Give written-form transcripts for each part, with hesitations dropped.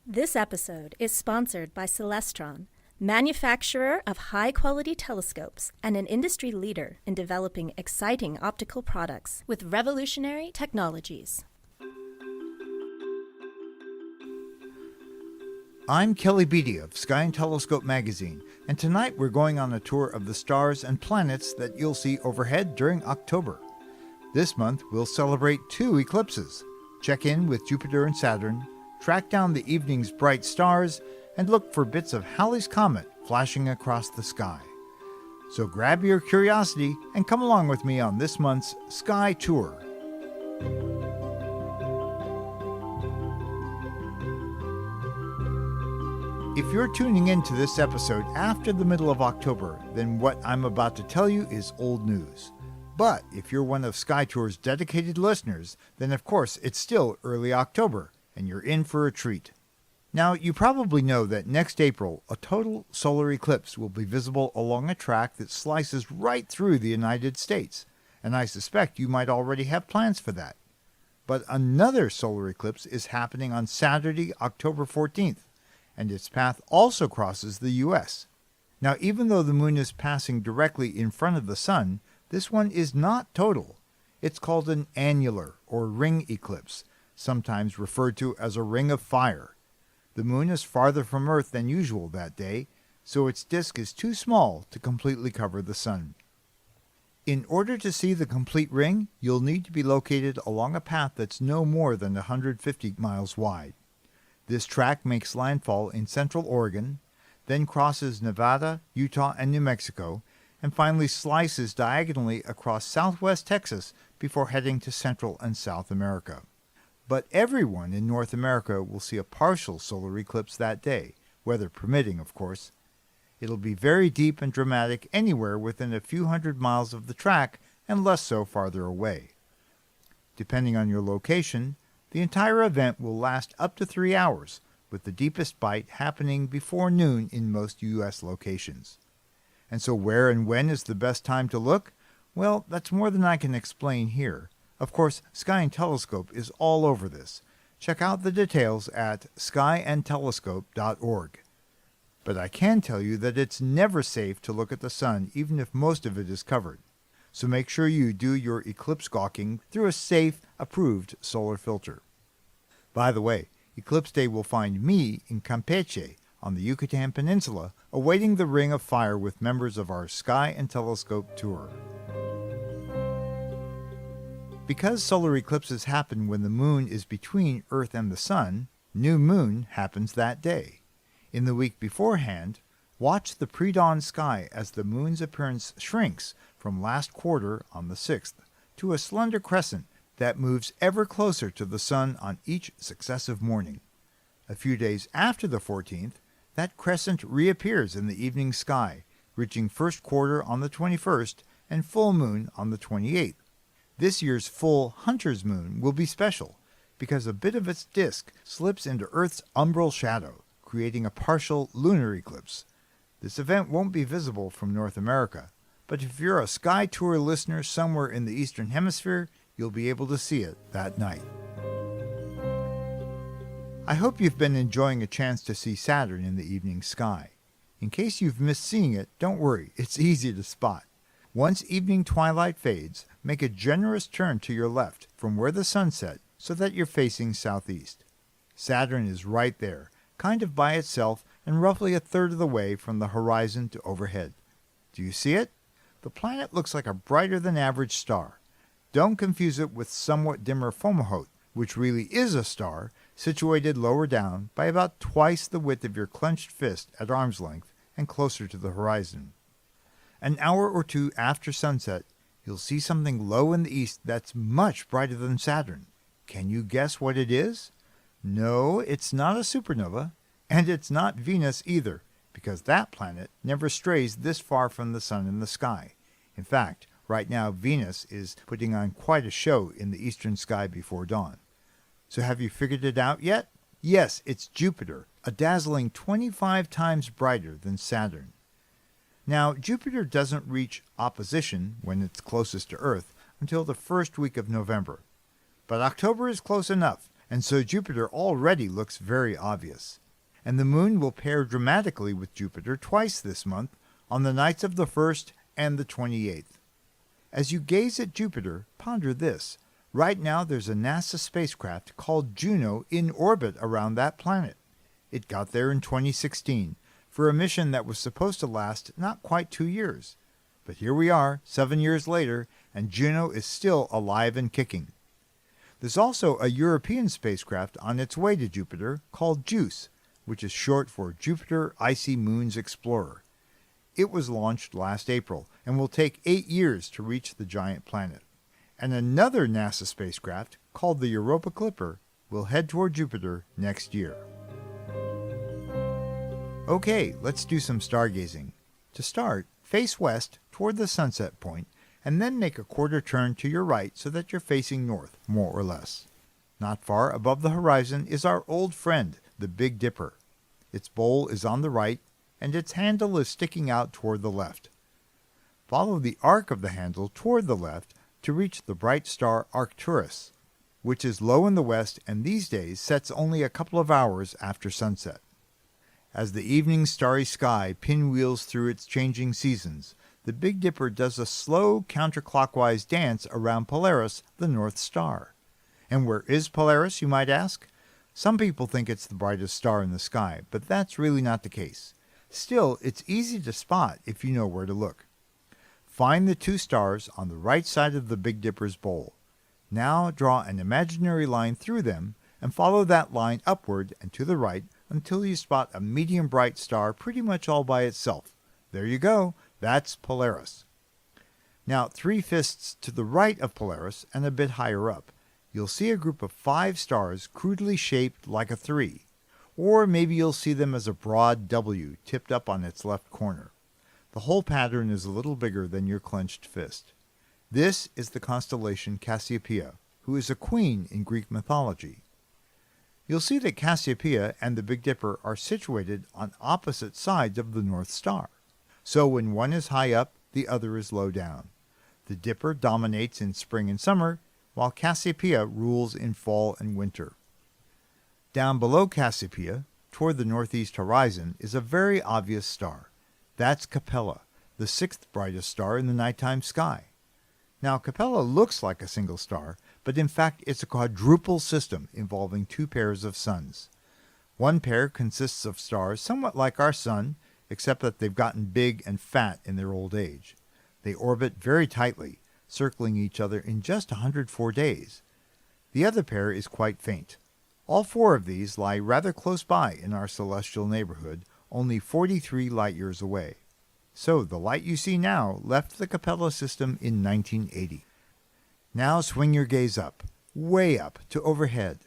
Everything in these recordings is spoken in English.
This episode is sponsored by Celestron, manufacturer of high-quality telescopes and an industry leader in developing exciting optical products with revolutionary technologies. I'm Kelly Beatty of Sky and Telescope magazine, and tonight we're going on a tour of the stars and planets that you'll see overhead during October. This month we'll celebrate 2 eclipses, check in with Jupiter and Saturn, track down the evening's bright stars, and look for bits of Halley's comet flashing across the sky. So grab your curiosity and come along with me on this month's Sky Tour. If you're tuning in to this episode after the middle of October, then what I'm about to tell you is old news. But if you're one of Sky Tour's dedicated listeners, then of course it's still early October, and you're in for a treat. Now, you probably know that next April, a total solar eclipse will be visible along a track that slices right through the United States, and I suspect you might already have plans for that. But another solar eclipse is happening on Saturday, October 14th, and its path also crosses the U.S. Now, even though the moon is passing directly in front of the sun, this one is not total. It's called an annular, or ring eclipse, sometimes referred to as a ring of fire. The moon is farther from Earth than usual that day, so its disk is too small to completely cover the sun. In order to see the complete ring, you'll need to be located along a path that's no more than 150 miles wide. This track makes landfall in central Oregon, then crosses Nevada, Utah, and New Mexico, and finally slices diagonally across southwest Texas before heading to Central and South America. But everyone in North America will see a partial solar eclipse that day, weather permitting, of course. It'll be very deep and dramatic anywhere within a few hundred miles of the track, and less so farther away. Depending on your location, the entire event will last up to 3 hours, with the deepest bite happening before noon in most U.S. locations. And so where and when is the best time to look? Well, that's more than I can explain here. Of course, Sky and Telescope is all over this. Check out the details at skyandtelescope.org. But I can tell you that it's never safe to look at the sun even if most of it is covered. So make sure you do your eclipse gawking through a safe, approved solar filter. By the way, Eclipse Day will find me in Campeche on the Yucatan Peninsula, awaiting the Ring of Fire with members of our Sky and Telescope tour. Because solar eclipses happen when the moon is between Earth and the sun, new moon happens that day. In the week beforehand, watch the pre-dawn sky as the moon's appearance shrinks from last quarter on the 6th to a slender crescent that moves ever closer to the sun on each successive morning. A few days after the 14th, that crescent reappears in the evening sky, reaching first quarter on the 21st and full moon on the 28th. This year's full Hunter's moon will be special because a bit of its disk slips into Earth's umbral shadow, creating a partial lunar eclipse. This event won't be visible from North America, but if you're a Sky Tour listener somewhere in the Eastern Hemisphere, you'll be able to see it that night. I hope you've been enjoying a chance to see Saturn in the evening sky. In case you've missed seeing it, don't worry, it's easy to spot. Once evening twilight fades, make a generous turn to your left from where the sun set so that you're facing southeast. Saturn is right there, kind of by itself and roughly a third of the way from the horizon to overhead. Do you see it? The planet looks like a brighter than average star. Don't confuse it with somewhat dimmer Fomalhaut, which really is a star, situated lower down by about twice the width of your clenched fist at arm's length and closer to the horizon. An hour or two after sunset, you'll see something low in the east that's much brighter than Saturn. Can you guess what it is? No, it's not a supernova, and it's not Venus either, because that planet never strays this far from the sun in the sky. In fact, right now Venus is putting on quite a show in the eastern sky before dawn. So have you figured it out yet? Yes, it's Jupiter, a dazzling 25 times brighter than Saturn. Now, Jupiter doesn't reach opposition when it's closest to Earth until the first week of November. But October is close enough, and so Jupiter already looks very obvious. And the moon will pair dramatically with Jupiter twice this month, on the nights of the 1st and the 28th. As you gaze at Jupiter, ponder this. Right now there's a NASA spacecraft called Juno in orbit around that planet. It got there in 2016 for a mission that was supposed to last not quite 2 years. But here we are, 7 years later, and Juno is still alive and kicking. There's also a European spacecraft on its way to Jupiter called JUICE, which is short for Jupiter Icy Moons Explorer. It was launched last April and will take 8 years to reach the giant planet. And another NASA spacecraft, called the Europa Clipper, will head toward Jupiter next year. Okay, let's do some stargazing. To start, face west toward the sunset point, and then make a quarter turn to your right so that you're facing north, more or less. Not far above the horizon is our old friend, the Big Dipper. Its bowl is on the right, and its handle is sticking out toward the left. Follow the arc of the handle toward the left to reach the bright star Arcturus, which is low in the west and these days sets only a couple of hours after sunset. As the evening starry sky pinwheels through its changing seasons, the Big Dipper does a slow counterclockwise dance around Polaris, the North Star. And where is Polaris, you might ask? Some people think it's the brightest star in the sky, but that's really not the case. Still, it's easy to spot if you know where to look. Find the 2 stars on the right side of the Big Dipper's bowl. Now draw an imaginary line through them and follow that line upward and to the right until you spot a medium bright star pretty much all by itself. There you go, that's Polaris. Now 3 fists to the right of Polaris and a bit higher up, you'll see a group of 5 stars crudely shaped like a 3. Or maybe you'll see them as a broad W tipped up on its left corner. The whole pattern is a little bigger than your clenched fist. This is the constellation Cassiopeia, who is a queen in Greek mythology. You'll see that Cassiopeia and the Big Dipper are situated on opposite sides of the North Star. So when one is high up, the other is low down. The Dipper dominates in spring and summer, while Cassiopeia rules in fall and winter. Down below Cassiopeia, toward the northeast horizon, is a very obvious star. That's Capella, the 6th brightest star in the nighttime sky. Now, Capella looks like a single star, but in fact it's a quadruple system involving 2 pairs of suns. One pair consists of stars somewhat like our sun, except that they've gotten big and fat in their old age. They orbit very tightly, circling each other in just 104 days. The other pair is quite faint. All 4 of these lie rather close by in our celestial neighborhood, only 43 light-years away. So the light you see now left the Capella system in 1980. Now swing your gaze up, way up, to overhead.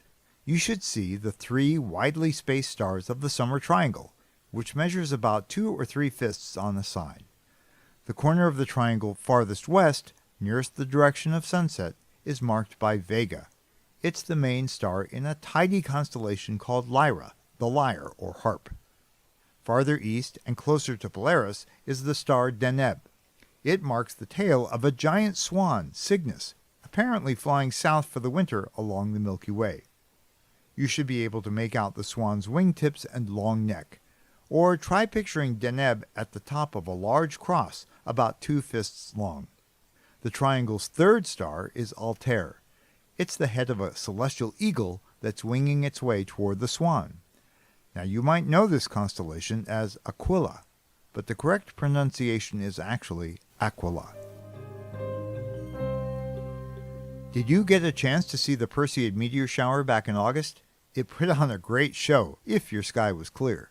You should see the 3 widely spaced stars of the summer triangle, which measures about 2 or 3 fists on a side. The corner of the triangle farthest west, nearest the direction of sunset, is marked by Vega. It's the main star in a tidy constellation called Lyra, the lyre or harp. Farther east and closer to Polaris is the star Deneb. It marks the tail of a giant swan, Cygnus, apparently flying south for the winter along the Milky Way. You should be able to make out the swan's wingtips and long neck. Or try picturing Deneb at the top of a large cross about 2 fists long. The triangle's 3rd star is Altair. It's the head of a celestial eagle that's winging its way toward the swan. Now you might know this constellation as Aquila, but the correct pronunciation is actually Aquila. Did you get a chance to see the Perseid meteor shower back in August? It put on a great show, if your sky was clear.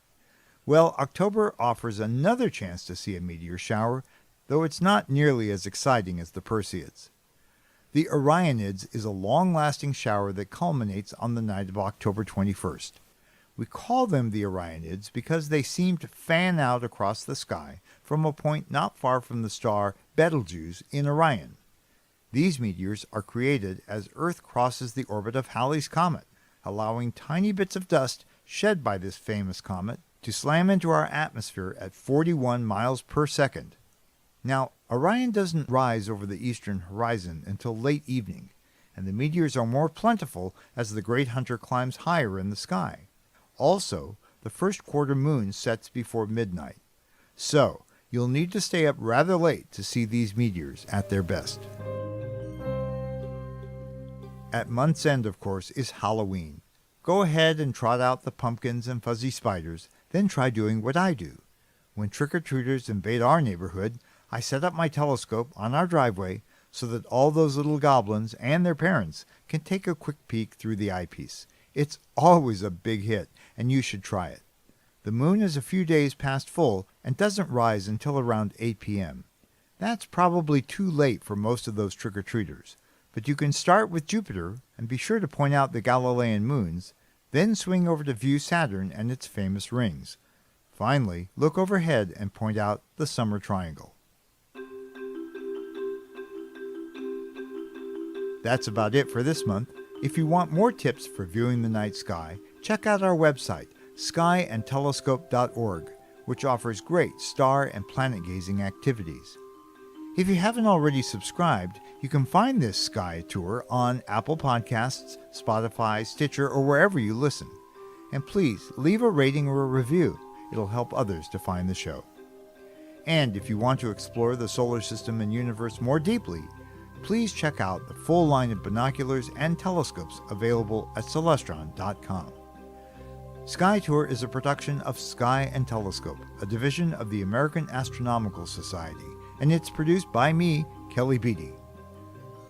Well, October offers another chance to see a meteor shower, though it's not nearly as exciting as the Perseids. The Orionids is a long-lasting shower that culminates on the night of October 21st. We call them the Orionids because they seem to fan out across the sky from a point not far from the star Betelgeuse in Orion. These meteors are created as Earth crosses the orbit of Halley's comet, allowing tiny bits of dust shed by this famous comet to slam into our atmosphere at 41 miles per second. Now, Orion doesn't rise over the eastern horizon until late evening, and the meteors are more plentiful as the great hunter climbs higher in the sky. Also, the first quarter moon sets before midnight. So, you'll need to stay up rather late to see these meteors at their best. At month's end, of course, is Halloween. Go ahead and trot out the pumpkins and fuzzy spiders, then try doing what I do. When trick-or-treaters invade our neighborhood, I set up my telescope on our driveway so that all those little goblins and their parents can take a quick peek through the eyepiece. It's always a big hit, and you should try it. The moon is a few days past full and doesn't rise until around 8 p.m. That's probably too late for most of those trick-or-treaters, but you can start with Jupiter and be sure to point out the Galilean moons, then swing over to view Saturn and its famous rings. Finally, look overhead and point out the summer triangle. That's about it for this month. If you want more tips for viewing the night sky, check out our website, skyandtelescope.org, which offers great star and planet gazing activities. If you haven't already subscribed, you can find this sky tour on Apple Podcasts, Spotify, Stitcher, or wherever you listen. And please leave a rating or a review. It'll help others to find the show. And if you want to explore the solar system and universe more deeply, please check out the full line of binoculars and telescopes available at Celestron.com. Sky Tour is a production of Sky and Telescope, a division of the American Astronomical Society, and it's produced by me, Kelly Beatty.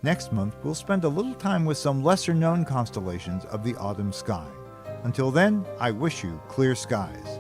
Next month, we'll spend a little time with some lesser-known constellations of the autumn sky. Until then, I wish you clear skies.